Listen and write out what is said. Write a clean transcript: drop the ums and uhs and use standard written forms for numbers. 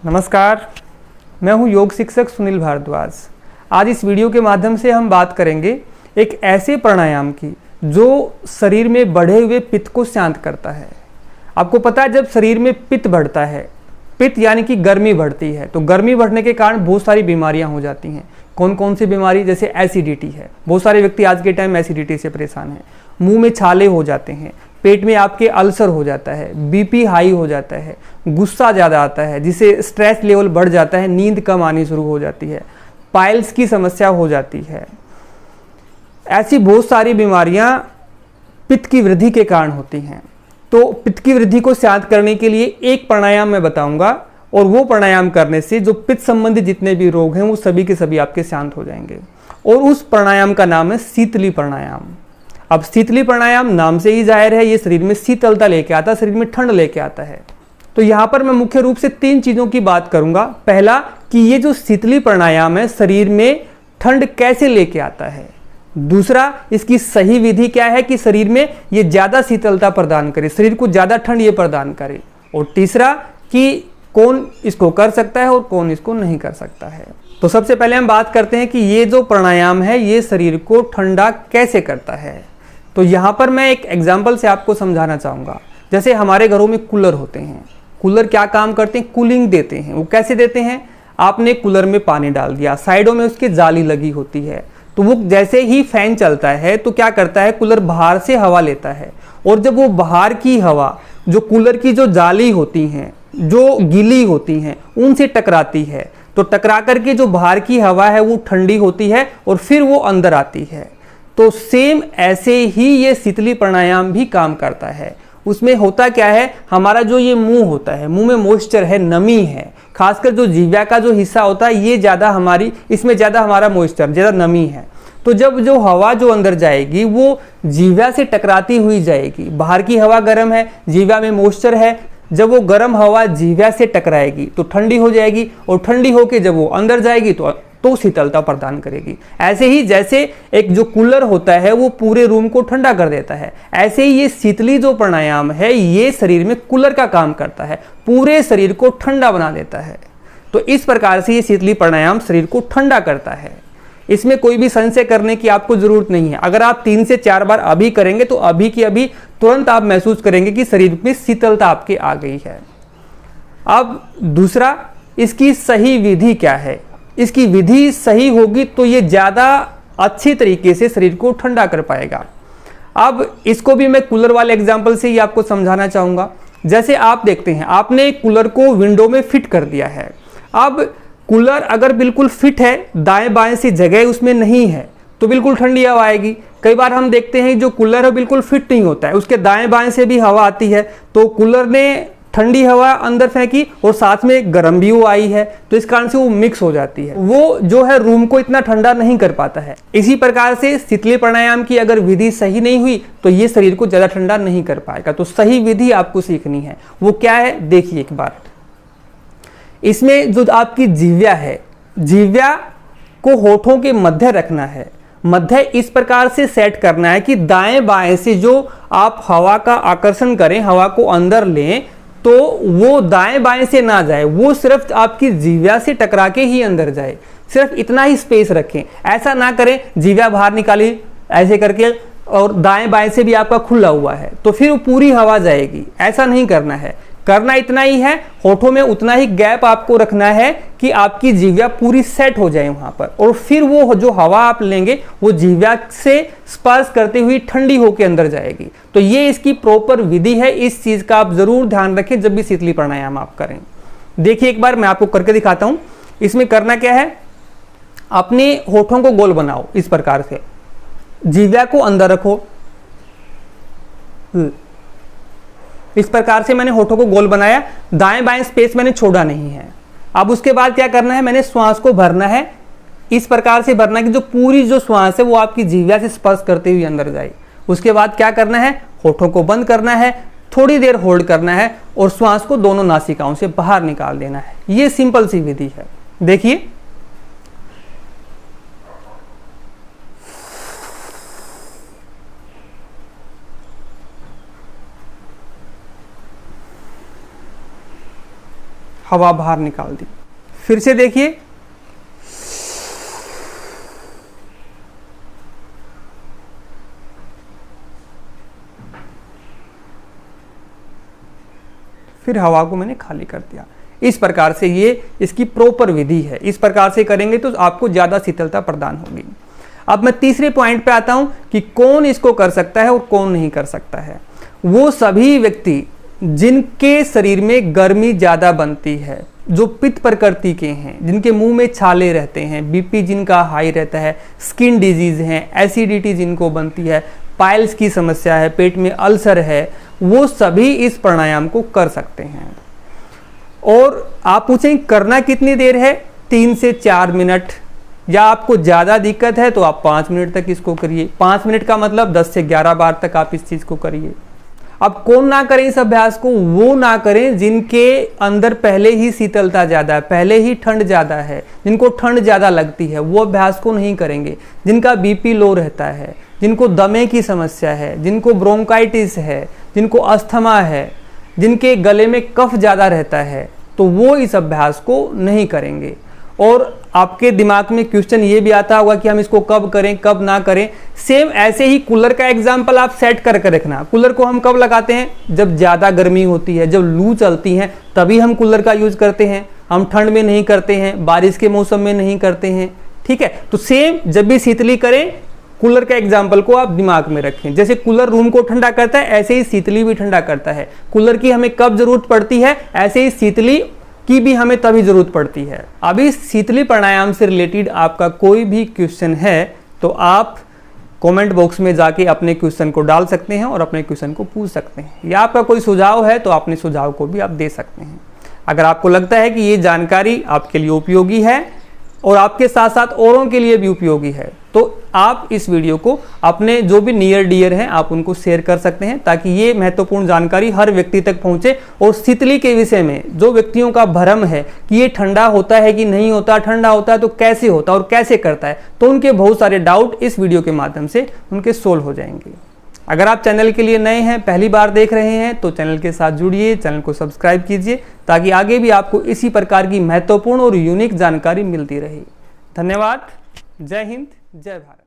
नमस्कार, मैं हूं योग शिक्षक सुनील भारद्वाज। आज इस वीडियो के माध्यम से हम बात करेंगे एक ऐसे प्राणायाम की जो शरीर में बढ़े हुए पित्त को शांत करता है। आपको पता है, जब शरीर में पित्त बढ़ता है, पित्त यानी कि गर्मी बढ़ती है, तो गर्मी बढ़ने के कारण बहुत सारी बीमारियां हो जाती हैं। कौन कौन सी बीमारी? जैसे एसिडिटी है। बहुत सारे व्यक्ति आज के टाइम एसिडिटी से परेशान हैं। मुंह में छाले हो जाते हैं, पेट में आपके अल्सर हो जाता है, बीपी हाई हो जाता है, गुस्सा ज़्यादा आता है जिससे स्ट्रेस लेवल बढ़ जाता है, नींद कम आनी शुरू हो जाती है, पाइल्स की समस्या हो जाती है। ऐसी बहुत सारी बीमारियां पित्त की वृद्धि के कारण होती हैं। तो पित्त की वृद्धि को शांत करने के लिए एक प्राणायाम मैं बताऊंगा, और वो प्राणायाम करने से जो पित्त संबंधी जितने भी रोग हैं वो सभी के सभी आपके शांत हो जाएंगे। और उस प्राणायाम का नाम है शीतली प्राणायाम। अब शीतली प्राणायाम नाम से ही जाहिर है, ये शरीर में शीतलता लेके आता है, शरीर में ठंड लेके आता है। तो यहाँ पर मैं मुख्य रूप से 3 चीज़ों की बात करूंगा। पहला कि ये जो शीतली प्राणायाम है शरीर में ठंड कैसे लेके आता है। दूसरा, इसकी सही विधि क्या है कि शरीर में ये ज़्यादा शीतलता प्रदान करे, शरीर को ज़्यादा ठंड ये प्रदान करे। और तीसरा कि कौन इसको कर सकता है और कौन इसको नहीं कर सकता है। तो सबसे पहले हम बात करते हैं कि ये जो प्राणायाम है ये शरीर को ठंडा कैसे करता है। तो यहाँ पर मैं एक एग्जाम्पल से आपको समझाना चाहूँगा। जैसे हमारे घरों में कूलर होते हैं, कूलर क्या काम करते हैं? कूलिंग देते हैं। वो कैसे देते हैं? आपने कूलर में पानी डाल दिया, साइडों में उसकी जाली लगी होती है, तो वो जैसे ही फैन चलता है तो क्या करता है, कूलर बाहर से हवा लेता है, और जब वो बाहर की हवा जो कूलर की जो जाली होती हैं, जो गीली होती हैं, उनसे टकराती है, तो टकरा करके जो बाहर की हवा है वो ठंडी होती है और फिर वो अंदर आती है। तो सेम ऐसे ही ये शीतली प्राणायाम भी काम करता है। उसमें होता क्या है, हमारा जो ये मुंह होता है, मुंह में मॉइस्चर है, नमी है, खासकर जो जीवा का जो हिस्सा होता है ये ज़्यादा इसमें ज़्यादा हमारा मॉइस्चर, ज़्यादा नमी है। तो जब जो हवा जो अंदर जाएगी वो जीवा से टकराती हुई जाएगी। बाहर की हवा गर्म है, जीवा में मॉइस्चर है, जब वो गर्म हवा जीवा से टकराएगी तो ठंडी हो जाएगी, और ठंडी होके जब वो अंदर जाएगी तो शीतलता प्रदान करेगी। ऐसे ही जैसे एक जो कूलर होता है वो पूरे रूम को ठंडा कर देता है, ऐसे ही ये शीतली जो प्राणायाम है ये शरीर में कूलर का काम करता है, पूरे शरीर को ठंडा बना देता है। तो इस प्रकार से ये शीतली प्राणायाम शरीर को ठंडा करता है। इसमें कोई भी संशय करने की आपको जरूरत नहीं है। अगर आप 3 से 4 बार अभी करेंगे तो अभी की अभी तुरंत आप महसूस करेंगे कि शरीर में शीतलता आपके आ गई है। अब दूसरा, इसकी सही विधि क्या है? इसकी विधि सही होगी तो ये ज़्यादा अच्छी तरीके से शरीर को ठंडा कर पाएगा। अब इसको भी मैं कूलर वाले एग्जाम्पल से ही आपको समझाना चाहूँगा। जैसे आप देखते हैं, आपने कूलर को विंडो में फिट कर दिया है। अब कूलर अगर बिल्कुल फिट है, दाएं बाएं से जगह उसमें नहीं है, तो बिल्कुल ठंडी हवा आएगी। कई बार हम देखते हैं जो कूलर है बिल्कुल फिट नहीं होता है, उसके दाएं बाएं से भी हवा आती है, तो कूलर ने ठंडी हवा अंदर फेंकी और साथ में गर्म भी वो आई है, तो इस कारण से वो मिक्स हो जाती है, वो जो है रूम को इतना ठंडा नहीं कर पाता है। इसी प्रकार से शीतली प्राणायाम की अगर विधि सही नहीं हुई तो ये शरीर को ज़्यादा ठंडा नहीं कर पाएगा। तो सही विधि आपको सीखनी है, वो क्या है देखिए एक बार। इसमें जो आपकी जिह्वा है, जिह्वा को होठों के मध्य रखना है। मध्य इस प्रकार से सेट करना है कि दाएं बाएं से जो आप हवा का आकर्षण करें, हवा को अंदर लें, तो वो दाएं बाएं से ना जाए, वो सिर्फ आपकी जिह्वा से टकरा के ही अंदर जाए। सिर्फ इतना ही स्पेस रखें, ऐसा ना करें जिह्वा बाहर निकाली ऐसे करके और दाएं बाएं से भी आपका खुला हुआ है तो फिर वो पूरी हवा जाएगी। ऐसा नहीं करना है, करना इतना ही है, होठों में उतना ही गैप आपको रखना है कि आपकी जिह्वा पूरी सेट हो जाए वहां पर, और फिर वो जो हवा आप लेंगे वो जिह्वा से स्पर्श करते हुए ठंडी होकर अंदर जाएगी। तो ये इसकी प्रॉपर विधि है, इस चीज का आप जरूर ध्यान रखें जब भी शीतली प्राणायाम आप करें। देखिए एक बार मैं आपको करके दिखाता हूं। इसमें करना क्या है, अपने होठों को गोल बनाओ इस प्रकार से, जिह्वा को अंदर रखो। इस प्रकार से मैंने होठों को गोल बनाया, दाएं बाएं स्पेस मैंने छोड़ा नहीं है। अब उसके बाद क्या करना है, मैंने श्वास को भरना है, इस प्रकार से भरना है कि जो पूरी जो श्वास है वो आपकी जिह्वा से स्पर्श करते हुए अंदर जाए। उसके बाद क्या करना है, होठों को बंद करना है, थोड़ी देर होल्ड करना है और श्वास को दोनों नासिकाओं से बाहर निकाल देना है। ये सिंपल सी विधि है। देखिए हवा बाहर निकाल दी। फिर से देखिए, फिर हवा को मैंने खाली कर दिया। इस प्रकार से ये इसकी प्रॉपर विधि है। इस प्रकार से करेंगे तो आपको ज़्यादा शीतलता प्रदान होगी। अब मैं तीसरे पॉइंट पे आता हूं कि कौन इसको कर सकता है और कौन नहीं कर सकता है। वो सभी व्यक्ति जिनके शरीर में गर्मी ज़्यादा बनती है, जो पित्त प्रकृति के हैं, जिनके मुंह में छाले रहते हैं, बीपी जिनका हाई रहता है, स्किन डिजीज है, एसिडिटी जिनको बनती है, पाइल्स की समस्या है, पेट में अल्सर है, वो सभी इस प्राणायाम को कर सकते हैं। और आप पूछें करना कितनी देर है? 3 से 4 मिनट, या आपको ज़्यादा दिक्कत है तो आप 5 मिनट तक इसको करिए। 5 मिनट का मतलब 10 से 11 बार तक आप इस चीज़ को करिए। अब कौन ना करें इस अभ्यास को? वो ना करें जिनके अंदर पहले ही शीतलता ज़्यादा है, पहले ही ठंड ज़्यादा है, जिनको ठंड ज़्यादा लगती है, वो अभ्यास को नहीं करेंगे। जिनका बीपी लो रहता है, जिनको दमे की समस्या है, जिनको ब्रोंकाइटिस है, जिनको अस्थमा है, जिनके गले में कफ ज़्यादा रहता है, तो वो इस अभ्यास को नहीं करेंगे। और आपके दिमाग में क्वेश्चन ये भी आता होगा कि हम इसको कब करें, कब ना करें। सेम ऐसे ही कूलर का एग्जाम्पल आप सेट करके रखना। कूलर को हम कब लगाते हैं? जब ज़्यादा गर्मी होती है, जब लू चलती है, तभी हम कूलर का यूज़ करते हैं। हम ठंड में नहीं करते हैं, बारिश के मौसम में नहीं करते हैं, ठीक है। तो सेम जब भी शीतली करें, कूलर का एग्जाम्पल को आप दिमाग में रखें। जैसे कूलर रूम को ठंडा करता है, ऐसे ही शीतली भी ठंडा करता है। कूलर की हमें कब जरूरत पड़ती है, ऐसे ही शीतली की भी हमें तभी जरूरत पड़ती है। अभी शीतली प्राणायाम से रिलेटेड आपका कोई भी क्वेश्चन है तो आप कमेंट बॉक्स में जाके अपने क्वेश्चन को डाल सकते हैं और अपने क्वेश्चन को पूछ सकते हैं, या आपका कोई सुझाव है तो अपने सुझाव को भी आप दे सकते हैं। अगर आपको लगता है कि ये जानकारी आपके लिए उपयोगी है और आपके साथ साथ औरों के लिए भी उपयोगी है, तो आप इस वीडियो को अपने जो भी नियर डियर हैं आप उनको शेयर कर सकते हैं, ताकि ये महत्वपूर्ण जानकारी हर व्यक्ति तक पहुंचे। और शीतली के विषय में जो व्यक्तियों का भ्रम है कि ये ठंडा होता है कि नहीं होता, ठंडा होता है तो कैसे होता है और कैसे करता है, तो उनके बहुत सारे डाउट इस वीडियो के माध्यम से उनके सोल्व हो जाएंगे। अगर आप चैनल के लिए नए हैं, पहली बार देख रहे हैं, तो चैनल के साथ जुड़िए, चैनल को सब्सक्राइब कीजिए, ताकि आगे भी आपको इसी प्रकार की महत्वपूर्ण और यूनिक जानकारी मिलती रहे। धन्यवाद। जय हिंद, जय भारत।